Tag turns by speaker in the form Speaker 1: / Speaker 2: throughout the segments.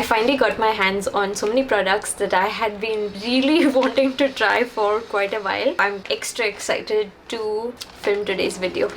Speaker 1: finally got my hands on so many products that I had been really wanting to try for quite a while. I'm extra excited to film today's video.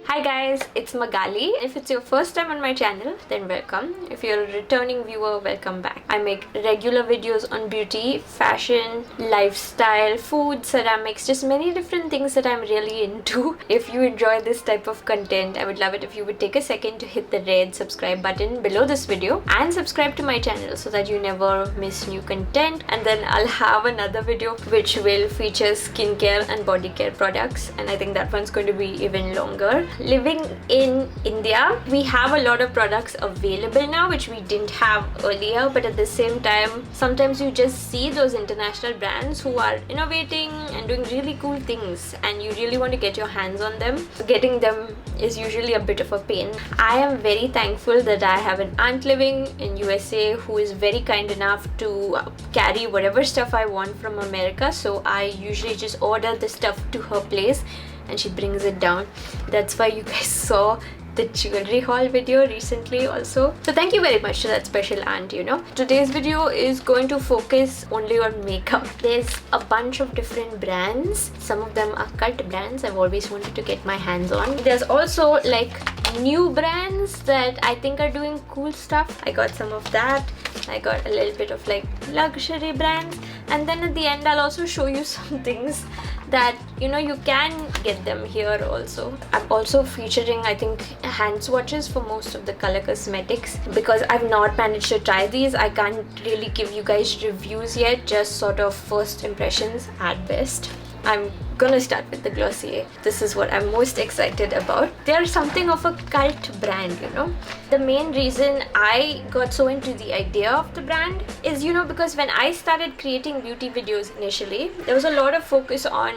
Speaker 1: Hi guys, it's Magali. If it's your first time on my channel, then welcome. If you're a returning viewer, welcome back. I make regular videos on beauty, fashion, lifestyle, food, ceramics, just many different things that I'm really into. If you enjoy this type of content, I would love it if you would take a second to hit the red subscribe button below this video and subscribe to my channel so that you never miss new content. And then I'll have another video which will feature skincare and body care products, and I think that one's going to be even longer. Living in India, we have a lot of products available now which we didn't have earlier, but at the same time sometimes you just see those international brands who are innovating and doing really cool things and you really want to get your hands on them. Getting them is usually a bit of a pain. I am very thankful that I have an aunt living in USA who is very kind enough to carry whatever stuff I want from America, so I usually just order the stuff to her place and she brings it down. That's why you guys saw the jewelry haul video recently also. So thank you very much to that special aunt, you know. Today's video is going to focus only on makeup. There's a bunch of different brands. Some of them are cult brands I've always wanted to get my hands on. There's also like new brands that I think are doing cool stuff. I got some of that. I got a little bit of like luxury brands, and then at the end I'll also show you some things that you know you can get them here also. I'm also featuring I think hand swatches for most of the color cosmetics because I've not managed to try these. I can't really give you guys reviews yet, just sort of first impressions at best. I'm gonna start with the Glossier. This is what I'm most excited about. They're something of a cult brand, you know. The main reason I got so into the idea of the brand is, you know, because when I started creating beauty videos initially, there was a lot of focus on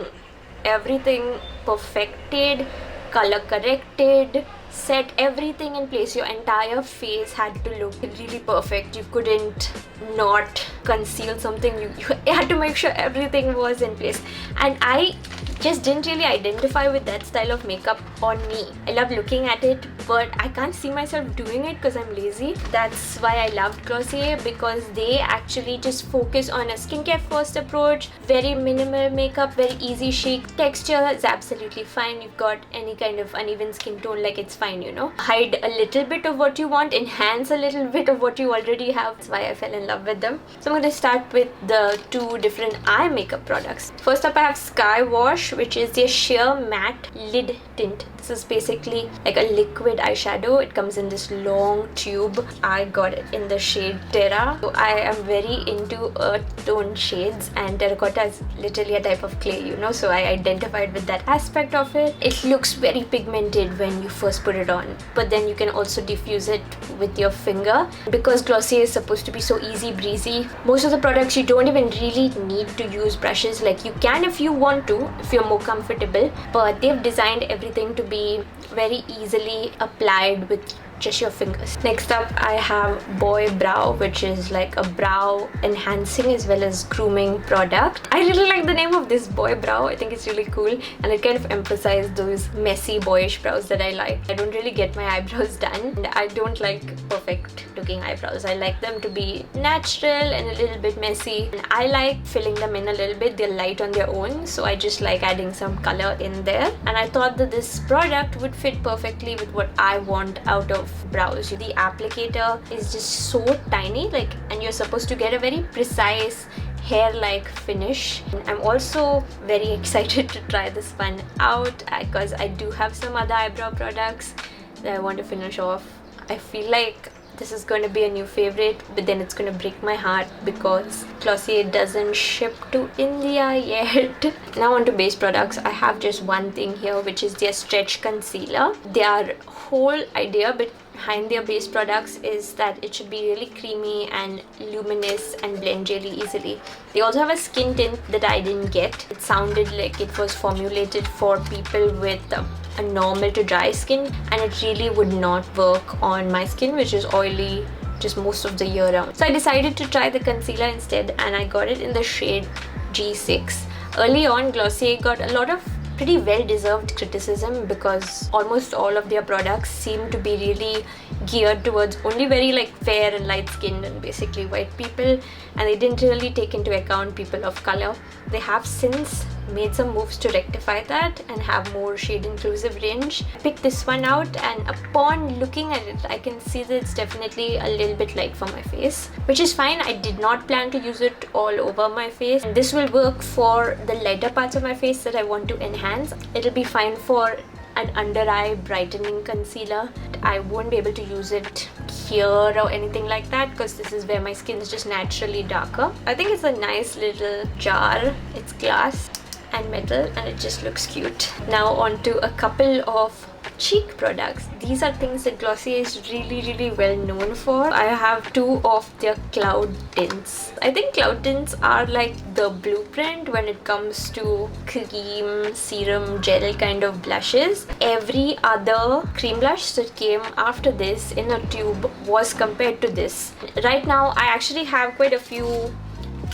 Speaker 1: everything perfected, color corrected, set everything in place. Your entire face had to look really perfect. You couldn't not conceal something. You had to make sure everything was in place, and I just didn't really identify with that style of makeup on me. I love looking at it, but I can't see myself doing it because I'm lazy. That's why I loved Glossier, because they actually just focus on a skincare first approach, very minimal makeup, very easy chic. Texture is absolutely fine. You've got any kind of uneven skin tone, like it's fine, you know. Hide a little bit of what you want, enhance a little bit of what you already have. That's why I fell in love with them. So I'm going to start with the two different eye makeup products. First up I have Sky Wash, which is their sheer matte lid tint. This is basically like a liquid eyeshadow. It comes in this long tube. I got it in the shade Terra. So I am very into earth tone shades, and terracotta is literally a type of clay, you know, so I identified with that aspect of it. It looks very pigmented when you first put it on, but then you can also diffuse it with your finger. Because Glossier is supposed to be so easy breezy, most of the products you don't even really need to use brushes. Like you can if you want to, if you're more comfortable, but they've designed everything to be very easily applied with just your fingers. Next up I have Boy Brow, which is like a brow enhancing as well as grooming product. I really like the name of this Boy Brow. I think it's really cool, and it kind of emphasizes those messy boyish brows that I like. I don't really get my eyebrows done, and I don't like perfect looking eyebrows. I like them to be natural and a little bit messy, and I like filling them in a little bit. They're light on their own, so I just like adding some color in there, and I thought that this product would fit perfectly with what I want out of brows. The applicator is just so tiny, like, and you're supposed to get a very precise hair-like finish. And I'm also very excited to try this one out because I do have some other eyebrow products that I want to finish off. I feel like this is going to be a new favorite, but then it's going to break my heart because Glossier doesn't ship to India yet. Now on to base products. I have just one thing here, which is their stretch concealer. Their whole idea behind their base products is that it should be really creamy and luminous and blend really easily. They also have a skin tint that I didn't get. It sounded like it was formulated for people with a normal to dry skin, and it really would not work on my skin, which is oily just most of the year round. So I decided to try the concealer instead, and I got it in the shade G6. Early on, Glossier got a lot of pretty well-deserved criticism because almost all of their products seem to be really geared towards only very like fair and light-skinned and basically white people, and they didn't really take into account people of color. They have since made some moves to rectify that and have more shade inclusive range. I picked this one out, and upon looking at it I can see that it's definitely a little bit light for my face, which is fine. I did not plan to use it all over my face, and this will work for the lighter parts of my face that I want to enhance. It'll be fine for an under eye brightening concealer. I won't be able to use it here or anything like that because this is where my skin is just naturally darker. I think it's a nice little jar. It's glass and metal and it just looks cute. Now on to a couple of cheek products. These are things that Glossier is really well known for. I have two of their cloud tints. I think cloud tints are like the blueprint when it comes to cream, serum, gel kind of blushes. Every other cream blush that came after this in a tube was compared to this. Right now I actually have quite a few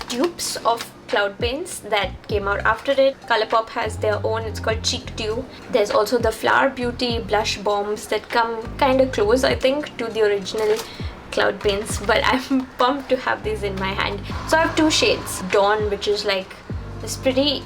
Speaker 1: dupes of cloud paints that came out after it. Colourpop has their own, it's called Cheek Dew. There's also the Flower Beauty blush bombs that come kind of close, I think, to the original cloud paints, but I'm pumped to have these in my hand. So I have two shades. Dawn, which is like this pretty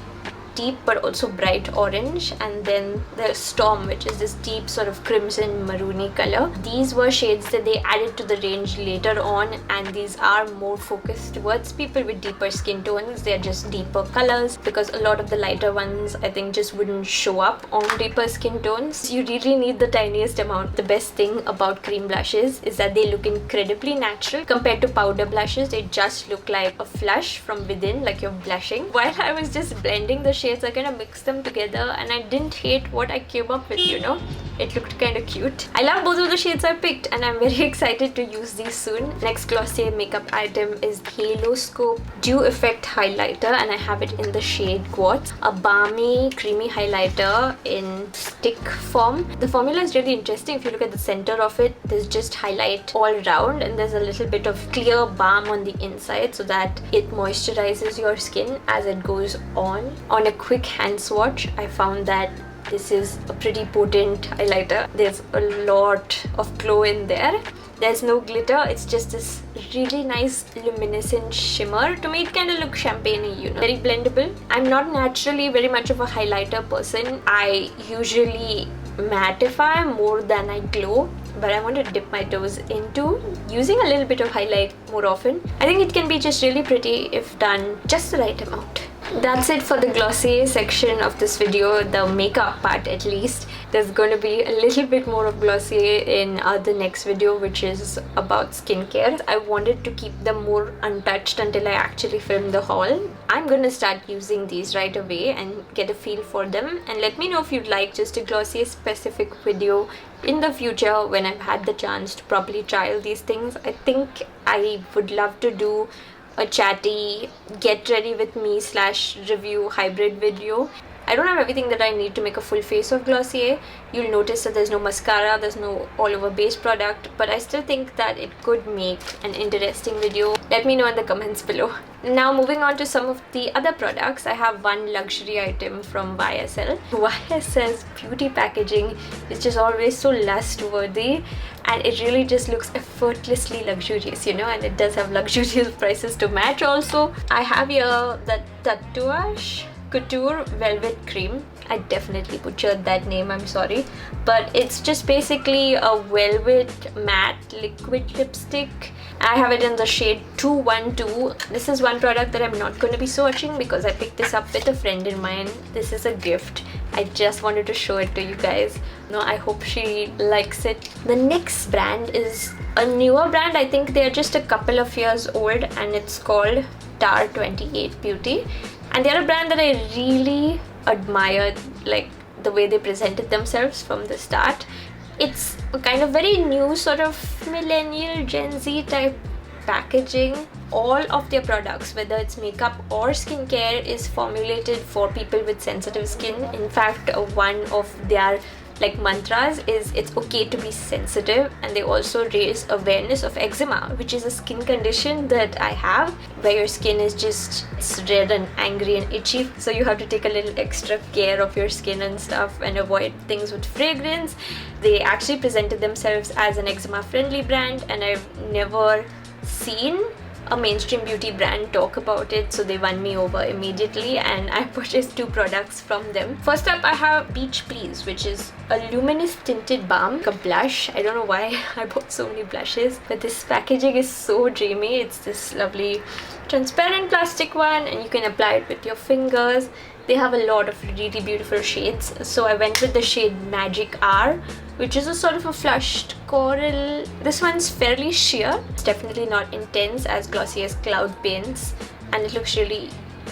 Speaker 1: deep but also bright orange, and then the Storm, which is this deep sort of crimson maroony color. These were shades that they added to the range later on, and these are more focused towards people with deeper skin tones. They're just deeper colors because a lot of the lighter ones I think just wouldn't show up on deeper skin tones. You really need the tiniest amount. The best thing about cream blushes is that they look incredibly natural compared to powder blushes. They just look like a flush from within, like you're blushing. While I was just blending the shades, I kind of mixed them together and I didn't hate what I came up with, you know. It looked kind of cute. I love both of the shades I picked and I'm very excited to use these soon. Next Glossier makeup item is Halo Scope Dew Effect Highlighter, and I have it in the shade Quartz. A balmy, creamy highlighter in stick form. The formula is really interesting. If you look at the center of it, there's just highlight all around and there's a little bit of clear balm on the inside so that it moisturizes your skin as it goes on. On a quick hand swatch, I found that this is a pretty potent highlighter. There's a lot of glow in there. There's no glitter, it's just this really nice luminescent shimmer. To me it kind of looks champagne-y, you know, very blendable. I'm not naturally very much of a highlighter person. I usually mattify more than I glow, but I want to dip my toes into using a little bit of highlight more often. I think it can be just really pretty if done just the right amount. That's it for the Glossier section of this video, the makeup part at least. There's going to be a little bit more of Glossier in the next video, which is about skincare. I wanted to keep them more untouched until I actually film the haul. I'm going to start using these right away and get a feel for them, and let me know if you'd like just a Glossier specific video in the future when I've had the chance to properly trial these things. I think I would love to do a chatty get ready with me / review hybrid video. I don't have everything that I need to make a full face of Glossier. You'll notice that there's no mascara, there's no all over base product, but I still think that it could make an interesting video. Let me know in the comments below. Now moving on to some of the other products, I have one luxury item from YSL. YSL's beauty packaging is just always so lust worthy, and it really just looks effortlessly luxurious, you know, and it does have luxurious prices to match also. I have here the Tatouage Couture Velvet Cream. I definitely butchered that name, I'm sorry, but it's just basically a velvet matte liquid lipstick. I have it in the shade 212. This is one product that I'm not going to be swatching because I picked this up with a friend in mine. This is a gift. I just wanted to show it to you guys. No, I hope she likes it. The next brand is a newer brand. I think they're just a couple of years old, and it's called Tar 28 Beauty. And they're a brand that I really admire, like the way they presented themselves from the start. It's a kind of very new sort of millennial Gen Z type packaging. All of their products, whether it's makeup or skincare, is formulated for people with sensitive skin. In fact, one of their like mantras is it's okay to be sensitive, and they also raise awareness of eczema, which is a skin condition that I have, where your skin is just it's red and angry and itchy, so you have to take a little extra care of your skin and stuff and avoid things with fragrance. They actually presented themselves as an eczema friendly brand, and I've never seen a mainstream beauty brand talk about it, so they won me over immediately, and I purchased 2 products from them. First up, I have Beach Please, which is a luminous tinted balm, a blush. I don't know why I bought so many blushes, but this packaging is so dreamy. It's this lovely transparent plastic one, and you can apply it with your fingers. They have a lot of really beautiful shades, so I went with the shade Magic Hour, which is a sort of a flushed coral. This one's fairly sheer. It's definitely not intense as glossy as Cloud Paints, and it looks really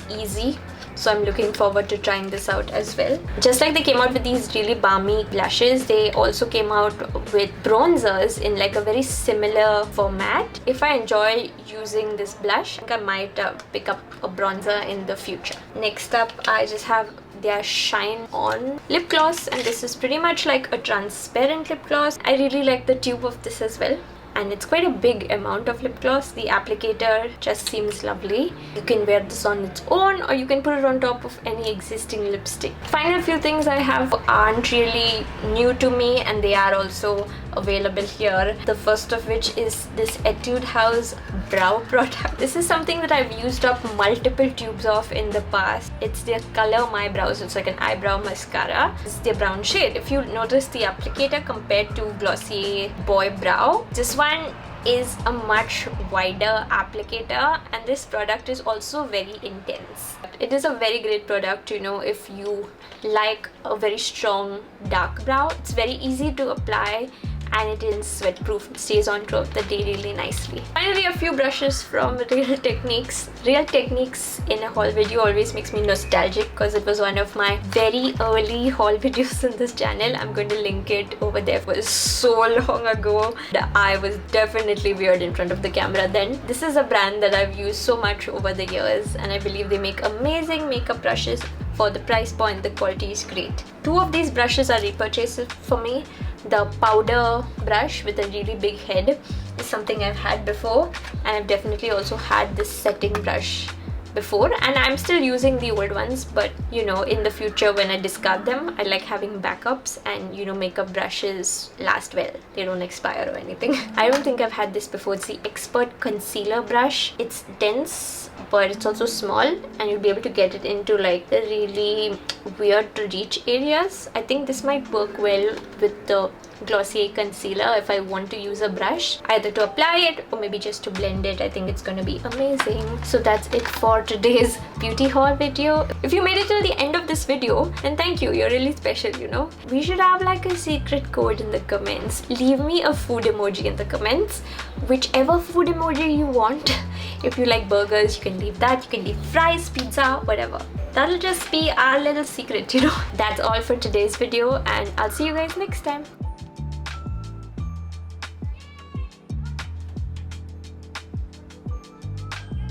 Speaker 1: easy, so I'm looking forward to trying this out as well. Just like they came out with these really balmy blushes, they also came out with bronzers in like a very similar format. If I enjoy using this blush, I think I might pick up a bronzer in the future. Next up, I just have their Shine On lip gloss, and this is pretty much like a transparent lip gloss. I really like the tube of this as well, and it's quite a big amount of lip gloss. The applicator just seems lovely. You can wear this on its own, or you can put it on top of any existing lipstick. Final few things I have aren't really new to me, and they are also available here. The first of which is this Etude House brow product. This is something that I've used up multiple tubes of in the past. It's their Color My Brows. It's like an eyebrow mascara. It's their brown shade. If you notice the applicator compared to Glossier Boy Brow, this one is a much wider applicator, and this product is also very intense. It is a very great product, you know, if you like a very strong dark brow. It's very easy to apply, and it is sweat proof. It stays on throughout the day really nicely. Finally, a few brushes from Real Techniques. Real Techniques in a haul video always makes me nostalgic because it was one of my very early haul videos in this channel. I'm going to link it over there. It was so long ago. I was definitely weird in front of the camera then. This is a brand that I've used so much over the years, and I believe they make amazing makeup brushes. For the price point, the quality is great. 2 of these brushes are repurchases for me. The powder brush with a really big head is something I've had before, and I've definitely also had this setting brush before, and I'm still using the old ones, but you know, in the future when I discard them, I like having backups, and you know, makeup brushes last well. They don't expire or anything. I don't think I've had this before. It's the Expert Concealer Brush. It's dense, but it's also small, and you'll be able to get it into like the really weird to reach areas. I think this might work well with the Glossier concealer if I want to use a brush, either to apply it or maybe just to blend it. I think it's gonna be amazing. So that's it for today's beauty haul video. If you made it till the end of this video, then thank you. You're really special, you know. We should have like a secret code in the comments. Leave me a food emoji in the comments, whichever food emoji you want. If you like burgers, you can leave that. You can leave fries, pizza, whatever. That'll just be our little secret, you know. That's all for today's video, and I'll see you guys next time.